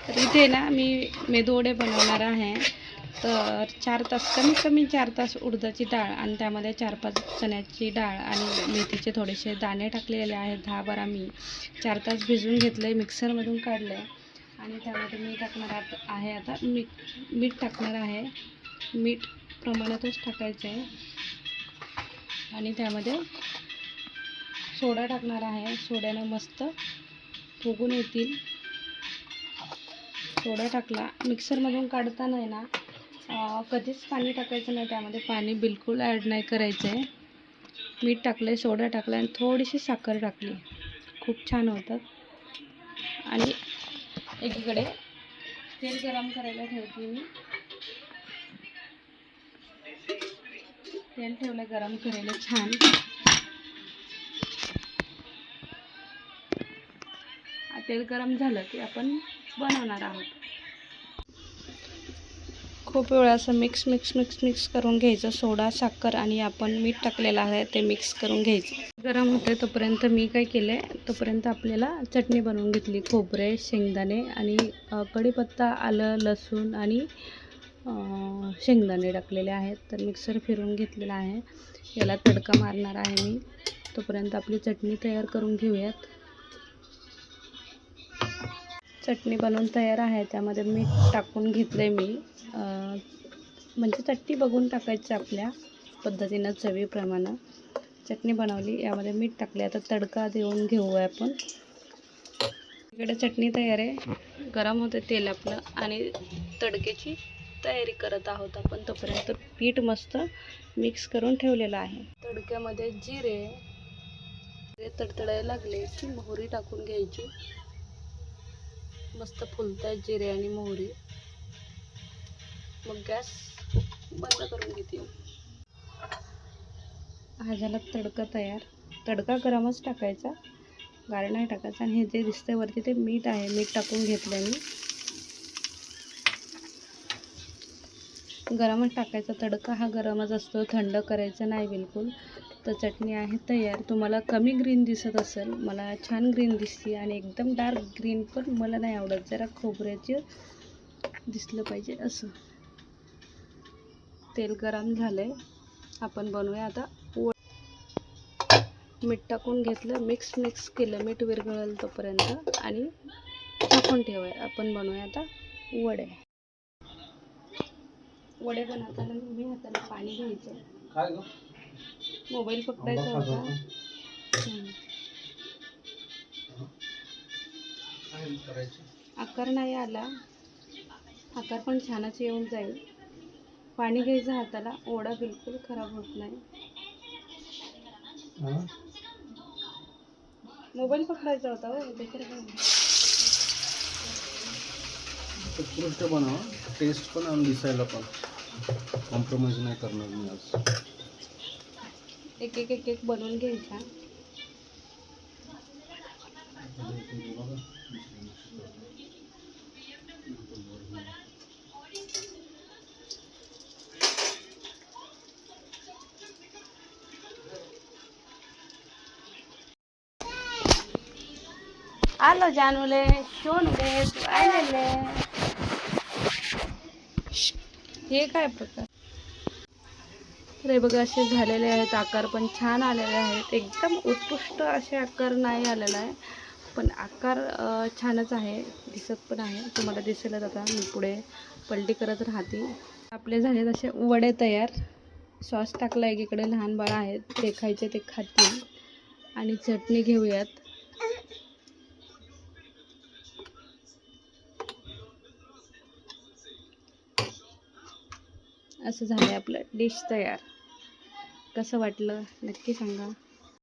तर इथे ना मी मेदूवडे बनवणार आहे. तर 4 तास, कमीत कमी 4 तास उडदाची डाळ आणि त्यामध्ये 4-5 चण्याची डाळ आणि मेथीचे थोडेसे दाणे टाकलेले आहेत. 10-12 मी 4 तास भिजवून घेतले, मिक्सरमधून काढले आणि त्यामध्ये मी टाकणार आहे आता मीठ टाकणार आहे. मीठ प्रमाणातच टाकायचं आहे आणि त्यामध्ये सोडा टाकणार आहे. सोड्यानं मस्त फुगून येतील. सोडा टाकला. मिक्सरमधून काढताना आहे ना कधीच पाणी टाकायचं नाही, त्यामध्ये पाणी बिलकुल ॲड नाही करायचं आहे. मीठ टाकलं, सोडा टाकला आणि थोडीशी साखर टाकली. खूप छान होतात. आणि एकीकडे तेल गरम करायला ठेवते मी. तेल ठेवलं गरम करायला छान. तेल गरम झालं की आपण बनवणार आहोत. खूप वेळा असं मिक्स करून घ्यायचं. सोडा, साखर आणि आपण मीठ टाकलेलं आहे ते मिक्स करून घ्यायचं. गरम होते तोपर्यंत मी काय केले, तोपर्यंत आपल्याला चटणी बनवून घेतली. खोबरे, शेंगदाणे आणि कढीपत्ता, आलं, लसूण आणि शेंगदाणे टाकलेले आहेत. तर मिक्सर फिरवून घेतलेला आहे. याला तडका मारणार आहे मी. तोपर्यंत आपली चटणी तयार करून घेऊयात. चटणी बनवून तयार आहे. त्यामध्ये मीठ टाकून घेतले मी. म्हणजे चटणी बघून टाकायची आपल्या पद्धतीनं, चवीप्रमाणे. चटणी बनवली, यामध्ये मीठ टाकले. आता तडका देऊन घेऊया आपण. इकडे चटणी तयार आहे. गरम होते तेल आपलं आणि तडक्याची तयारी करत आहोत आपण. तोपर्यंत पीठ मस्त मिक्स करून ठेवलेलं आहे. तडक्यामध्ये जिरे तडतडायला लागले की मोहरी टाकून घ्यायची. मस्त फुलताय जिरे आणि मोहरी. मग गॅस बंद करून घेते. हा झाला तडका तयार. तडका गरमच टाकायचा, गार नाही टाकायचा. आणि हे जे दिसतंय वरती ते मीठ आहे, मीठ टाकून घेतलं मी. गरमच टाकायचा. तडका हा गरमच असतो, थंड करायचं नाही बिलकुल. तर चटणी आहे तयार. तुम्हाला कमी ग्रीन दिसत असेल, मला छान ग्रीन दिसते. आणि एकदम डार्क ग्रीन पण मला नाही आवडत, जरा खोबऱ्याचे दिसलं पाहिजे असं. तेल गरम झालंय, आपण बनवूया आता. मीठ टाकून घेतलं, मिक्स केलं. मीठ विरघळेल तोपर्यंत आणि टाकून ठेवूया. आपण बनवूया आता वडे. वडे बनवताना मी हाताला पाणी घ्यायचं. मोबाईल पकडायचा होता. आकार नाही आला, आकार पण छानच येऊन जाईल. पाणी घ्यायचं हाताला, वडा बिलकुल खराब होत नाही. मोबाईल पकडायचा होता हो, उत्कृष्ट बनवा. टेस्ट पण आणि दिसायला पण कॉम्प्रोमाइज नाही करणार मी आज. एक बनवून घ्यायचा. आलो जानूले, शोनूले, तू आलेले. हे काय प्रकार. तर हे बघा, असे झालेले आहेत. आकार पण छान आलेले आहेत. एकदम उत्कृष्ट असे आकार नाही आलेला आहे, पण आकार छानच आहे, दिसत पण आहे. तुम्हाला दिसेलच. आता मी पुढे पलटी करत राहते. आपले झाले तसे वडे तयार. सॉस टाकला. एकीकडे लहान बाळ आहेत, ते खायचे ते खातील. आणि चटणी घेऊयात. असं झालं आपलं डिश तयार. कसं वाटलं नक्की सांगा.